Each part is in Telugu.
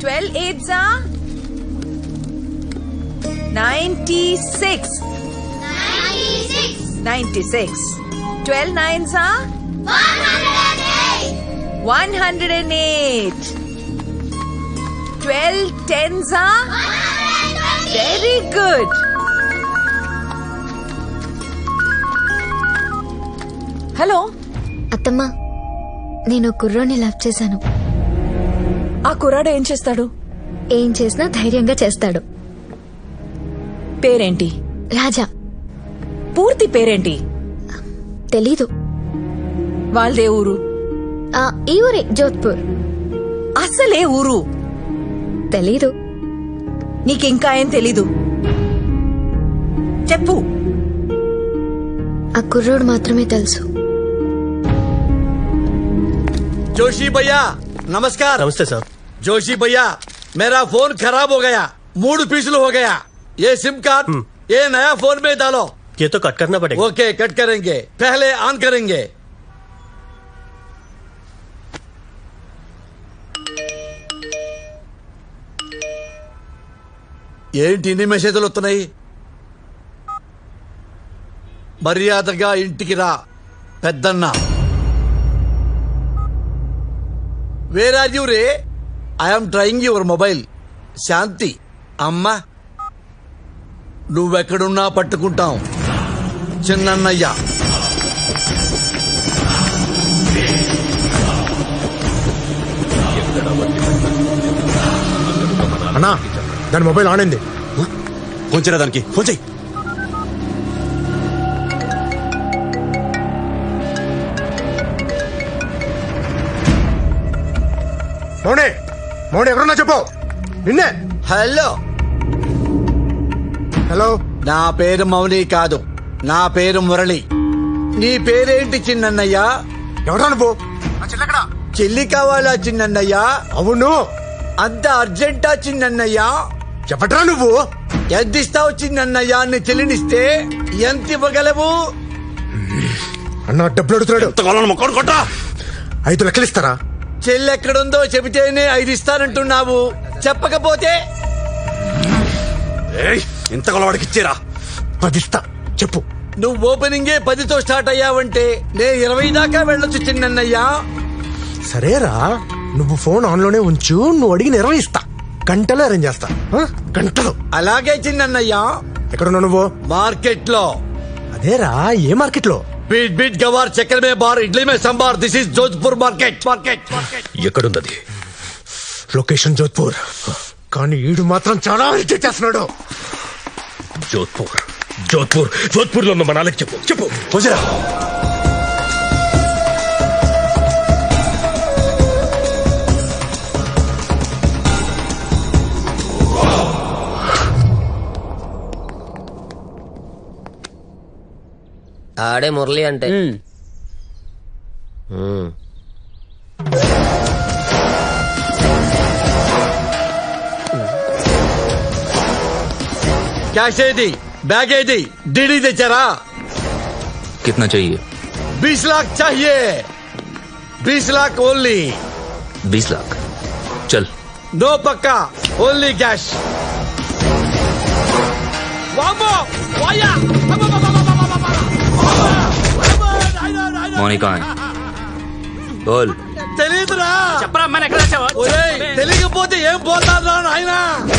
12 8s are 96. 96. 12 9s are 108. 12 10s are very good. Hello అత్తమ్మా, నేను కుర్రోని లవ్ చేశాను. ఆ కుర్రాడు ఏం చేస్తాడు? ఏం చేసినా ధైర్యంగా చేస్తాడు. పేరేంటి? రాజా. పూర్తి పేరేంటి? తెలీదు. వాళ్ళదే ఊరు? ఈ ఊరే, జోధ్పూర్. అసలే ఊరు? తెలీదు. నీకింకా ఏం తెలీదు? చెప్పు. ఆ కుర్రోడు మాత్రమే తెలుసు. जोशी भैया नमस्कार। नमस्ते सर। जोशी भैया मेरा फोन खराब हो गया, मूड पीसल हो गया। ये सिम कार्ड ये नया फोन में डालो। ये तो कट करना पड़ेगा। ओके कट करेंगे, पहले ऑन करेंगे। ఏంటి ఇన్ని మెసేజ్లు వస్తున్నాయి? మర్యాదగా ఇంటికి రా పెద్దన్న. వేర్ ఆర్ యూ రే? I'm trying your mobile. Shanti అమ్మా, నువ్వెక్కడున్నా పట్టుకుంటాం. చిన్నన్నయ్య. అన్నా, దాని మొబైల్ ఆన్ అయింది. ఫోన్ చేయరా దానికి, ఫోన్ చేయి. మౌనే, మౌనే ఎక్కడున్నా చెప్పు. నిన్నే. హలో. హలో. నా పేరు మౌని కాదు, నా పేరు మురళి. నీ పేరేంటి చిన్నన్నయ్య? ఎవరా నువ్వు? చెల్లెక్కడా? చెల్లి కావాలా చిన్నన్నయ్య? అవును. అంత అర్జెంటా చిన్నన్నయ్య? చెప్పట్రా నువ్వు? ఎంత ఇస్తావు చిన్నన్నయ్య? నీ చెల్లినిస్తే ఎంత ఇవ్వగలవు? అన్న డబ్బులు అడుగుతున్నాడు. మొక్కడు కొట్టా. 5 లక్షలు ఇస్తారా? చెల్లి ఎక్కడుందో చెబితేనే 5 ఇస్తానంటున్నావు, చెప్పకపోతే? ఇంత కొలవాడికి ఇచ్చేరా. 10 ఇస్తా, చెప్పు. నువ్వు ఓపెనింగే 10తో స్టార్ట్ అయ్యావంటే నే 20 దాకా వెళ్ళొచ్చు చిన్నన్నయ్యా. సరేరా, నువ్వు ఫోన్ ఆన్ లోనే ఉంచు. నువ్వు అడిగిన 20 ఇస్తా. గంటలో అరేంజ్ చేస్తా. గంటలో. అలాగే చిన్నన్నయ్యా. ఎక్కడున్నావు నువ్వు? మార్కెట్ లో. అదేరా, ఏ మార్కెట్ లో? बीट बीट गवार चक्कर में बार इडली में संभार। This is Jodhpur market. ఎక్కడుంది? లొకేషన్ జోధ్పూర్. కానీ ఈడు మాత్రం చాలా ఇరిటేట్ చేస్తున్నాడు. జోధ్పూర్ జోధ్పూర్ జోధ్పూర్ లో ఉన్న మా నాన్నకి చెప్పు, చెప్పు. ఫోన్ చేయరా. ఆడే మురళి అంటే. कैश ఏది? बैग ఏది? डीडी తెచ్చారా? कितना चाहिए? 20 लाख चाहिए। 20 लाख ओनली। 20 लाख चल। नो पक्का, ओनली कैश। मौनी कहाँ है? बोल। తెలీదురా? చెప్పరా అమ్మాయిని ఎక్కడ వచ్చావా? తెలియకపోతే ఏం పోతారా నాయన?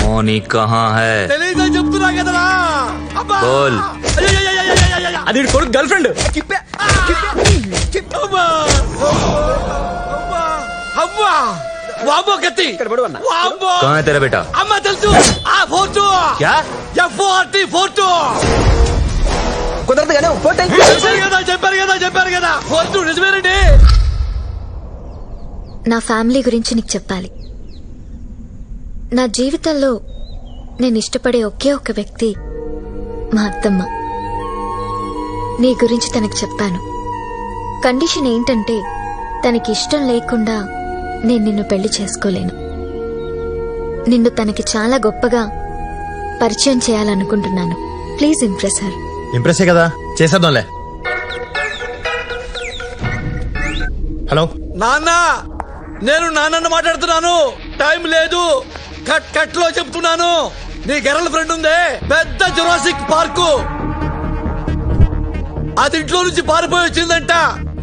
मौनी कहाँ है? తెలీదని చెప్తున్నా కదరా. बोल। అది కొడుకు గర్ల్ ఫ్రెండ్. వామ్మో కత్తి. వామ్మో. कहाँ है तेरा बेटा? అమ్మ తెలుసు. ఆ ఫోటో. क्या? FORT photo. కుదరదు కానీ ఫోటో చెప్పారు కదా ఫోటో నిజమేనండి. నా ఫ్యామిలీ గురించి నీకు చెప్పాలి. నా జీవితంలో నేను ఇష్టపడే ఒకే ఒక వ్యక్తి మా అత్తమ్మ. నీ గురించి తనకు చెప్పాను. కండిషన్ ఏంటంటే, తనకి ఇష్టం లేకుండా నేను నిన్ను పెళ్లి చేసుకోలేను. నిన్ను తనకి చాలా గొప్పగా పరిచయం చేయాలనుకుంటున్నాను. Please impress her. ఇంప్రెస్ కదా, చేసేద్దాంలే. హలో నాన్న, నేను నాన్నను మాట్లాడుతున్నాను. టైం లేదు. కట్ కట్ లో చెప్తున్నాను. నీ గర్ల్ ఫ్రెండ్ ఉందే పెద్ద జురాసిక్ పార్కు, అది ఇంట్లో నుంచి పారిపోయి వచ్చిందంట.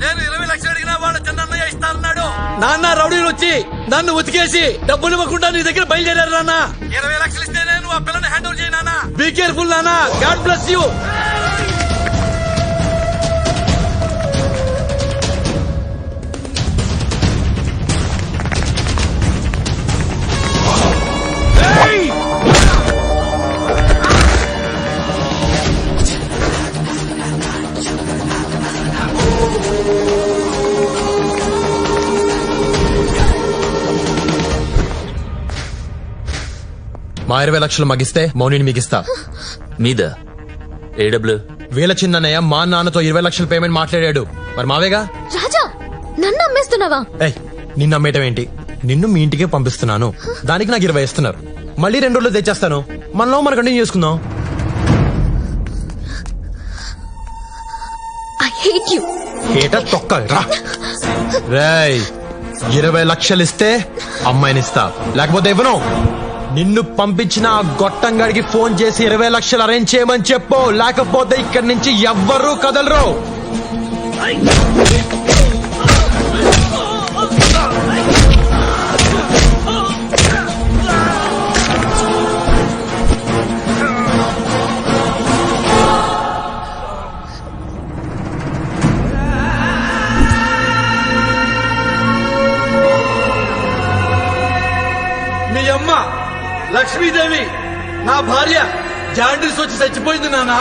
నేను 20 లక్షలు అడిగినా వాడు చిన్నయ్య ఇస్తానన్నాడు. నాన్న రౌడీలు వచ్చి నన్ను ఉతికేసి డబ్బులు ఇవ్వకుండా నీ దగ్గర బయలుదేరారు నాన్న. 20 లక్షలు ఇస్తే నేను ఆ పిల్లని హ్యాండ్ ఓవర్ చేయి నాన్న. బీ కేర్ఫుల్ నాన్న. God bless you. మా 20 లక్షలు మగిస్తే మౌనిని మిగిస్తా. మీద ఏడబ్ల్యూ వీళ్ళ చిన్నయ్య మా నాన్నతో 20 లక్షల పేమెంట్ మాట్లాడాడు. మరి మావేగా. రాజా, నన్ను అమ్మేస్తున్నావా? ఏయ్, నిన్ను అమ్మేయటం ఏంటి? నిన్ను మీ ఇంటికే పంపిస్తున్నాను. దానికి నాకు 20 ఇస్తున్నారు. మళ్ళీ 2 రోజులు తెచ్చేస్తాను. మనలో మనం కంటిన్యూ చేసుకుందాం. I hate you. ఏటా తొక్క రా. రేయ్, 20 లక్షలు ఇస్తే అమ్మాయినిస్తా, లేకపోతే ఇవ్వను. నిన్ను పంపించిన ఆ గొట్టంగాడికి ఫోన్ చేసి 20 లక్షలు అరేంజ్ చేయమని చెప్పు, లేకపోతే ఇక్కడి నుంచి ఎవ్వరూ కదలరు. మీ అమ్మ లక్ష్మీదేవి నా భార్య జాండీస్ వచ్చి చచ్చిపోయింది నాన్న.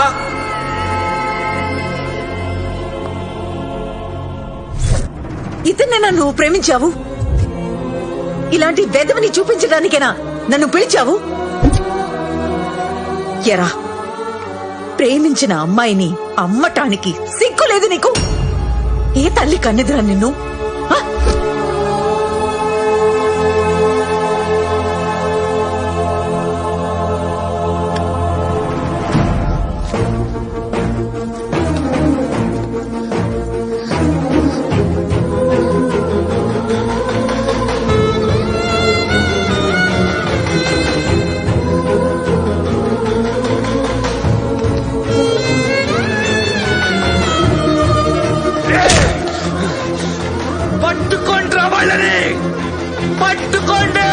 ఇతన్నేనా నువ్వు ప్రేమించావు? ఇలాంటి వెధవని చూపించడానికేనా నన్ను పిలిచావు? ఎరా, ప్రేమించిన అమ్మాయిని అమ్మటానికి సిగ్గు లేదు నీకు? ఏ తల్లి కన్నెదురా నిన్ను? ఆ? పట్టుకోండి రా వాళ్ళని, పట్టుకోండి.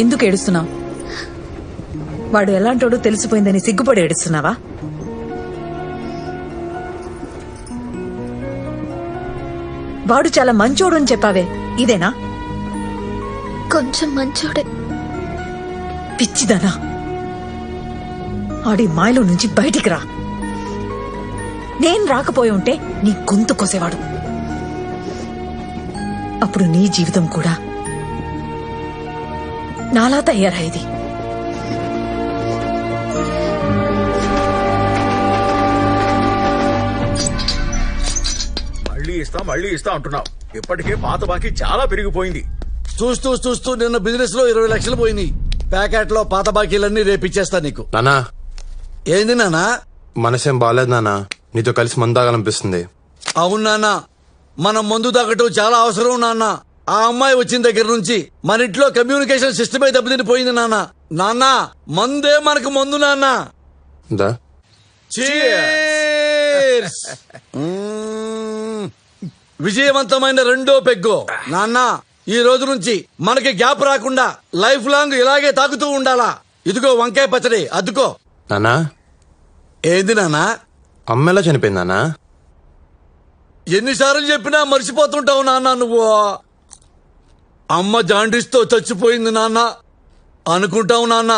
ఎందుకు ఏడుస్తున్నావు? వాడు ఎలాంటోడో తెలిసిపోయిందని సిగ్గుపడి ఏడుస్తున్నావా? వాడు చాలా మంచోడు అని చెప్పావే, ఇదేనా? కొంచెం మంచోడే. పిచ్చిదానా, ఆడి మాయలో నుంచి బయటికి రా. నేను రాకపోయి ఉంటే నీ గొంతు కోసేవాడు. అప్పుడు నీ జీవితం కూడా నాలా తయారయ్యేది. మళ్ళీ ఇస్తా అంటున్నావు. ఇప్పటికే పాత బాకీ చాలా పెరిగిపోయింది. చూస్తూ చూస్తూ నిన్న బిజినెస్ లో 20 లక్షలు పోయినాయి. ప్యాకెట్ లో పాత బాకీలన్నీ రేపిచ్చేస్తా నీకు. నానా, ఏంది నానా? మనసేం బాగాలేదు నానా, నీతో కలిసి మందు తాగాలనిపిస్తుంది. అవును నాన్న, మనం మందు తాగటం చాలా అవసరం నాన్న. ఆ అమ్మాయి వచ్చిన దగ్గర నుంచి మన ఇంట్లో కమ్యూనికేషన్ సిస్టమే దెబ్బతిని నాన్న. నాన్న, మందే మనకు మందు నాన్న. దా Cheers! విజయవంతమైన రెండో పెగ్గు. నాన్న, ఈ రోజు నుంచి మనకి గ్యాప్ రాకుండా లైఫ్ లాంగ్ ఇలాగే తాగుతూ ఉండాలా. ఇదిగో వంకాయ పచ్చడి అద్దుకో. నానా, ఏంది నాన్నా? అమ్మ ఎలా చనిపోయింది నానా? ఎన్నిసార్లు చెప్పినా మర్చిపోతుంటావు నాన్న నువ్వు. అమ్మ జాండీస్ తో చచ్చిపోయింది నాన్న. అనుకుంటావు నాన్న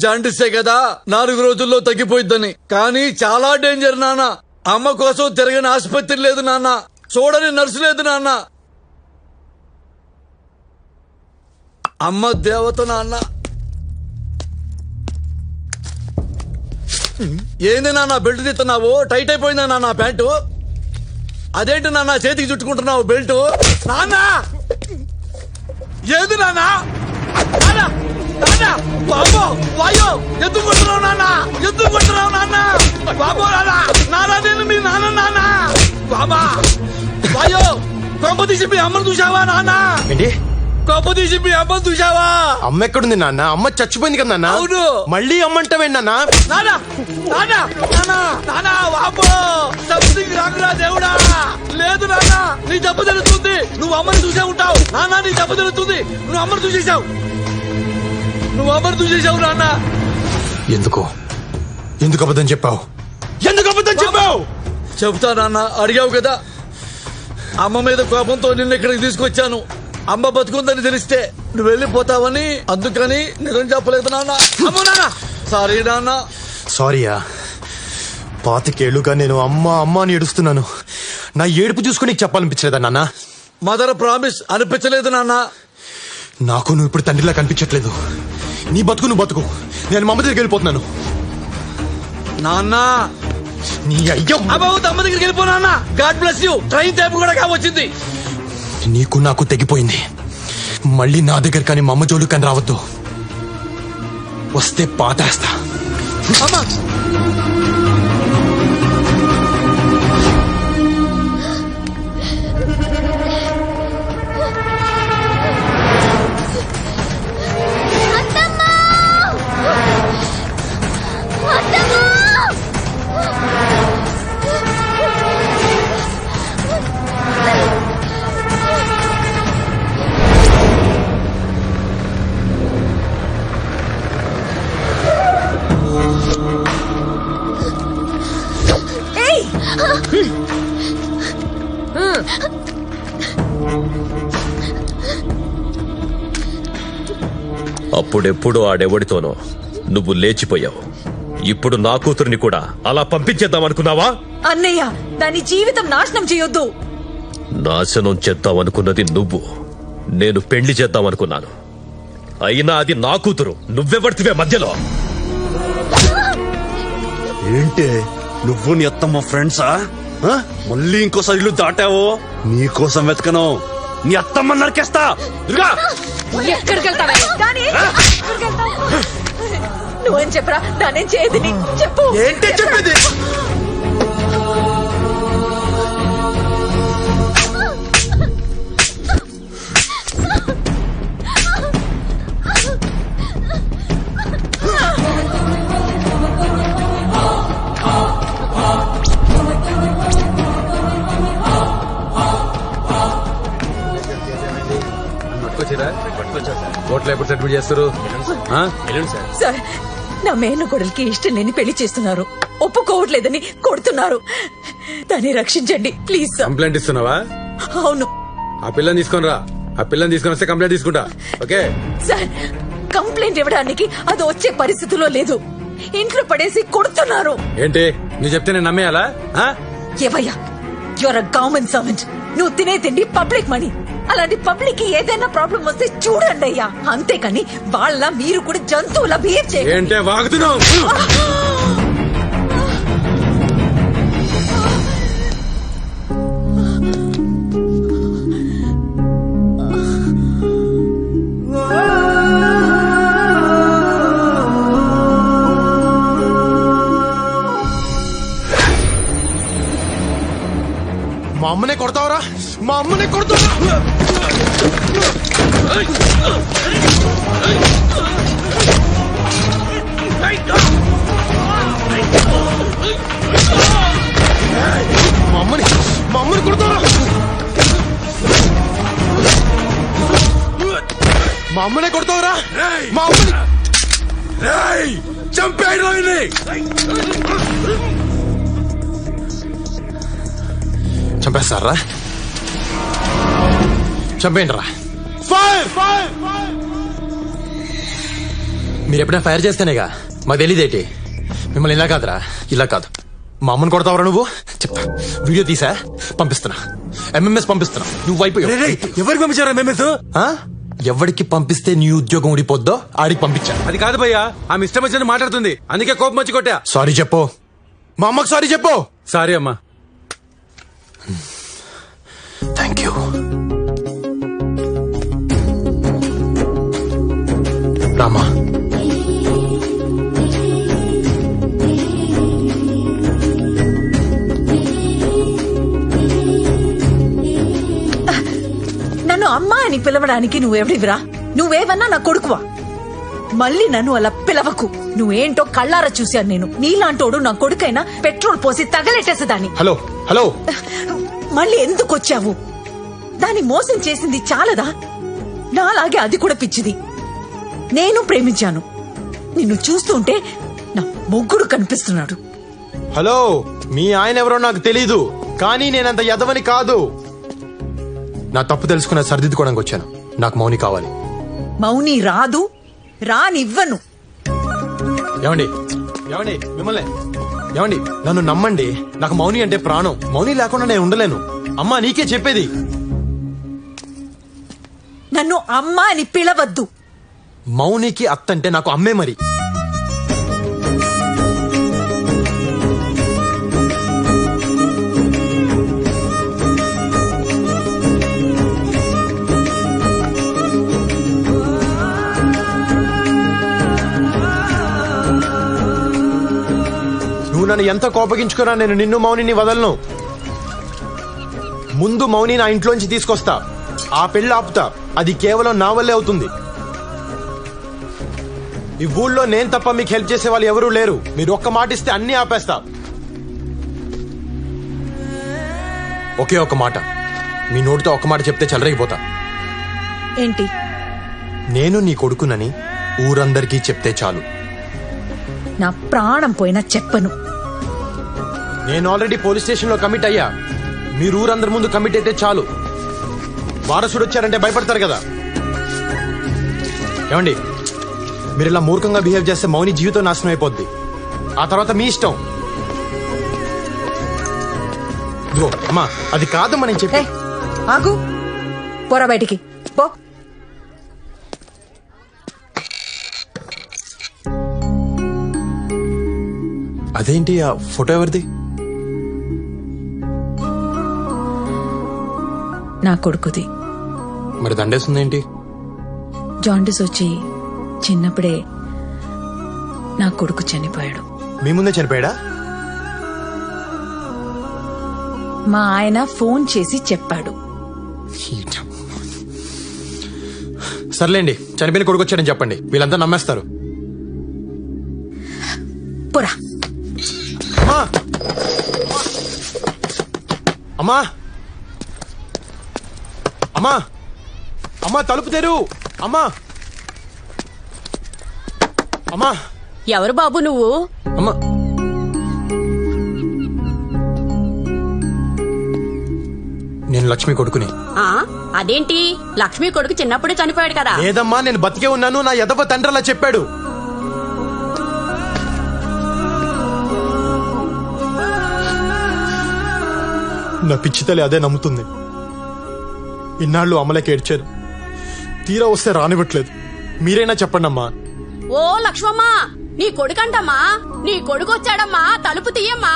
జాండీసే కదా 4 రోజుల్లో తగ్గిపోయిద్దని, కానీ చాలా డేంజర్ నాన్న. అమ్మ కోసం తిరగని ఆసుపత్రి లేదు నాన్న, చూడని నర్సు లేదు నాన్న. అమ్మ దేవత నాన్న. ఏంది నాన్న బెల్ట్ తీస్తున్నావు? టైట్ అయిపోయిందా నాన్న ప్యాంటు? అదేంటి నాన్న చేతికి చుట్టుకుంటున్నావు బెల్ట్? నాన్న, ఏది నాన్న? నాన్న, నాన్న, బాబో, వాయో, ఎందుకు కొట్టున్నావు నాన్న? ఎందుకు కొట్టున్నావు నాన్న? బాబో నాన్న, నాన్న నేను మీ నాన్న నాన్న. బాబా, వాయో, కొంప తీసి మీ అమ్మను చూసావా నాన్న? ఏంటి? కొంప తీసి మీ అమ్మను చూసావా? అమ్మ ఎక్కడుంది నాన్న? అమ్మ చచ్చిపోయింది కదా నాన్న. అవును. మళ్ళీ అమ్మ అంటావేంటి నాన్న? నాన్న, నాన్న, నాన్న, నాన్న, బాబో, సంథింగ్ రాంగ్ దేవుడా. లేదు నాన్న, నీ దెబ్బ తెలుస్తుంది. నువ్వు అమ్మని చూసే ఉంటావు నాన్న. నీ దెబ్బ తెలుస్తుంది. నువ్వు అమ్మని చూసేశావు. నువ్వు అమ్మని చూసేశావు నాన్న. ఎందుకు అబద్ధం చెప్పావు? ఎందుకు అబద్ధం చెప్పావు? చెబుతా నాన్న, అడిగావు కదా. అమ్మ మీద కోపంతో నిన్ను ఇక్కడికి తీసుకొచ్చాను. అమ్మ బతుకుందని తెలిస్తే నువ్వు వెళ్ళిపోతావని, అందుకని నిజం చెప్పలేదు నాన్న. అమ్మో నాన్న, సారీ నాన్న. సారీయా? 25 ఏళ్లుగా నేను అమ్మ అమ్మ అని ఏడుస్తున్నాను. నా ఏడుపు చూసుకుని నీకు చెప్పాలనిపించలేదా నాన్న? మదర్ ప్రామిస్ అనిపించలేదు నాన్న. నాకు నువ్వు ఇప్పుడు తండ్రిలా కనిపించట్లేదు. నీ బతుకు నువ్వు బతుకు, నేను మా అమ్మ దగ్గరికి వెళ్ళిపోతున్నాను. నాన్న, నీ అయ్యో అమ్మ దగ్గరికి వెళ్ళిపో నాన్న. God bless you. Train time కూడా కావచ్చింది. నీకు నాకు తెగిపోయింది. మళ్ళీ నా దగ్గర కానీ మా అమ్మ జోలు కానీ రావద్దు. వస్తే పాతేస్తా. అమ్మా, అప్పుడెప్పుడు ఆడెవడితోనో నువ్వు లేచిపోయావు. ఇప్పుడు నా కూతురిని కూడా అలా పంపించేద్దాం అనుకున్నావా? అన్నయ్య, దాని జీవితం నాశనం చేయొద్దు. నాశనం చేద్దామనుకున్నది నువ్వు, నేను పెళ్లి చేద్దామనుకున్నాను. అయినా అది నా కూతురు. నువ్వెవడితివే మధ్యలో? ఏంటే నువ్వు నీ అత్తమ్మ ఫ్రెండ్సా? మళ్ళీ ఇంకోసారి ఇల్లు దాటావో నీకోసం వెతకను. నీ అత్తమ్మ నరికేస్తా. ఎక్కడికి వెళ్తావా? నువ్వేం చెప్పరా? దానేం చేయదు. చెప్పు. ఏంటి చెప్పేది? ఎట్లా ఎప్పుడు సెటిల్ చేస్తారు ఆ? వెళ్ళండి సార్. సార్ నా మేనకోడలికి ఇష్టం లేని పెళ్లి చేస్తున్నారు, ఒప్పుకోవట్లేదని కొడుతున్నారు. దాన్ని రక్షించండి ప్లీజ్ సార్. కంప్లైంట్ ఇస్తున్నావా? అవును ఆ పిల్లని తీసుకొని రా. ఆ పిల్లని తీసుకొని వస్తే కంప్లైంట్ తీసుకుంటా. ఓకే సార్, కంప్లైంట్ ఇవ్వడానికి అది వచ్చే పరిస్థితిలో లేదు. ఇంట్లో పడేసి కొడుతున్నారు. ఏంటి నువ్వు చెప్తే నేను నమ్మేయాలా? ఆ? ఏవయ్యా, యువర్ అ గవర్నమెంట్ సర్వెంట్. నువ్వు తినే తిండి పబ్లిక్ మనీ. అలాంటి పబ్లిక్ కి ఏదైనా ప్రాబ్లం వస్తే చూడండి అయ్యా, అంతేకాని వాళ్ళ మీరు కూడా జంతువులా బిహేవ్ చేయండి. ఏంటే వాగుతున్నావు? మా అమ్మనే కొడతావరా? మా అమ్మనే కొడతావరా? మా అమ్మని కొడతావరా? మా అమ్మనే కొడతావరా? మా అమ్మని చంపేయడం చంపేస్తారా? చంపేయండి రా. ఫైర్! మీరు ఎప్పుడైనా ఫైర్ చేస్తేనేగా మాకు తెలియదేటి. మిమ్మల్ని ఇలా కాదురా, ఇలా కాదు. మా అమ్మని కొడతావరా నువ్వు? చెప్తా, వీడియో తీసా పంపిస్తున్నా, MMS పంపిస్తున్నా. నువ్వు అయిపోయావు. ఎవరికి పంపించారా మేమేసు? ఆ? ఎవరికి పంపిస్తే నీ ఉద్యోగం ఊడిపోద్దో ఆడికి పంపించా. అది కాదు భయ్యా, ఆమె ఇష్టం వచ్చినట్టు మాట్లాడుతుంది, అందుకే కోపం వచ్చి కొట్టా. సారీ చెప్పు, మా అమ్మకి సారీ చెప్పు. సారీ అమ్మా. Thank you. రామా, నన్ను అమ్మా అని పిలవడానికి నువ్వెవడివిరా? నువ్వేవన్నా నా కొడుకువా? మళ్ళీ నన్ను అలా పిలవకు. నువ్వేంటో కళ్ళారా చూశాను నేను. నీలాంటోడు నా కొడుకైనా పెట్రోల్ పోసి తగలెట్టేసేదాన్ని. హలో హలో, మళ్ళీ ఎందుకు వచ్చావు? దాన్ని మోసం చేసింది చాలదా? నాలాగే అది కూడా పిచ్చిది. నేను ప్రేమించాను. నిన్ను చూస్తుంటే నా మొగ్గుడు కనిపిస్తున్నాడు. హలో, మీ ఆయన ఎవరో నాకు తెలీదు, కానీ నేనంత ఎదవని కాదు. నా తప్పు తెలుసుకున్న సరిదిద్దుకోవడానికి వచ్చాను. నాకు మౌని కావాలి. మౌని రాదు, రానివ్వను. ఏమండి ఏమండి మిమ్మల్ని ఏమండి, నన్ను నమ్మండి. నాకు మౌని అంటే ప్రాణం. మౌని లేకుండా నేను ఉండలేను. అమ్మా, నీకే చెప్పేది. నన్ను అమ్మా అని పిలవద్దు. మౌనికి అత్తంటే నాకు అమ్మే మరి. నువ్వు నన్ను ఎంత కోపగించుకున్నా నేను నిన్ను మౌనిని వదలను. ముందు మౌని నా ఇంట్లోంచి తీసుకొస్తా, ఆ పెళ్లి ఆపుతా. అది కేవలం నా వల్లే అవుతుంది. ఈ ఊళ్ళో నేను తప్ప మీకు హెల్ప్ చేసే వాళ్ళు ఎవరూ లేరు. మీరు ఒక్క మాట ఇస్తే అన్ని ఆపేస్తా. ఒకే ఒక్క మాట, మీ నోటితో ఒక్క మాట చెప్తే చెలరైపోతా. ఏంటి? నేను నీ కొడుకునని ఊరందరికీ చెప్తే చాలు. నా ప్రాణం పోయినా చెప్పను. నేను ఆల్రెడీ పోలీస్ స్టేషన్ లో కమిట్ అయ్యా. మీరు ఊరందరి ముందు కమిట్ అయితే చాలు. వారసుడు వచ్చారంటే భయపడతారు కదా. ఏమండి, మీరు ఇలా మూర్ఖంగా బిహేవ్ చేస్తే మౌని జీవితం నాశనం అయిపోద్ది. ఆ తర్వాత మీ ఇష్టం. ఇదిగో అమ్మా, అది కాదమ్మా నేను చెప్పే. ఆగు, పోరా బయటికి పో. అదేంటి ఆ ఫోటో ఎవరిది? నా కొడుకుది. మరి దండేస్తుందేంటి? జాండీస్ వచ్చి చిన్నప్పుడే నా కొడుకు చనిపోయాడు. మీ ముందే చనిపోయాడా? మా ఆయన ఫోన్ చేసి చెప్పాడు. సర్లేండి, చనిపోయిన కొడుకు వచ్చాడని చెప్పండి, వీళ్ళంతా నమ్మేస్తారు. పోరా. అమ్మా, అమ్మా, అమ్మా, అమ్మా, తలుపు తెరు. అమ్మా, అమ్మా ఎవరు బాబు నువ్వు? అమ్మా నేను లక్ష్మి కొడుకుని. అదేంటి లక్ష్మి కొడుకు చిన్నప్పుడే చనిపోయాడు కదా? లేదమ్మా నేను బతికే ఉన్నాను. నా ఎదవ తండ్రి అలా చెప్పాడు. నా పిచ్చి తల్లి అదే నమ్ముతుంది. ఇన్నాళ్ళు అమలకి ఏడ్చారు, తీరా వస్తే రానివ్వట్లేదు. మీరైనా చెప్పండి అమ్మా. ఓ లక్ష్మమ్మ, నీ కొడుకంటమ్మా, నీ కొడుకు వచ్చాడమ్మా, తలుపు తీయమ్మా.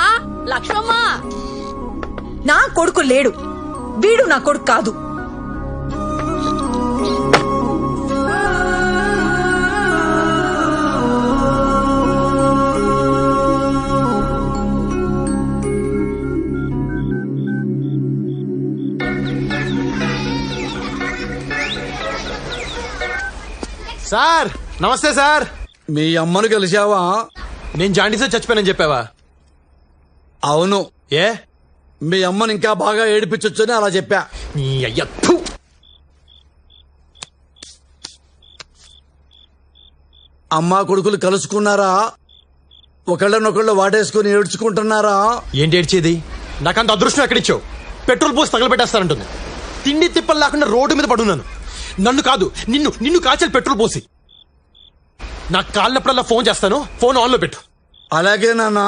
లక్ష్మమ్మ, నా కొడుకు లేడు, వీడు నా కొడుకు కాదు. సార్ నమస్తే సార్. మీ అమ్మను కలిశావా? నేను జాండీసే చచ్చిపోయానని చెప్పావా? అవును. ఏ మీ అమ్మని ఇంకా బాగా ఏడిపించొచ్చని అలా చెప్పా. నీ అయ్య థు. అమ్మా కొడుకులు కలుసుకున్నారా? ఒకళ్ళనొకళ్ళు వాటేసుకుని ఏడ్చుకుంటున్నారా? ఏంటి ఏడ్చేది? నాకంత అదృష్టం ఎక్కడిచ్చావు? పెట్రోల్ పోసి తగలబెట్టేస్తానంటుంది. తిండి తిప్పలు లేకుండా రోడ్డు మీద పడున్నాను. నన్ను కాదు నిన్ను నిన్ను కాల్చాలి పెట్రోల్ పోసి. నాకు కాలినప్పుడల్లా ఫోన్ చేస్తాను, ఫోన్ ఆన్ లో పెట్టు. అలాగే నాన్న.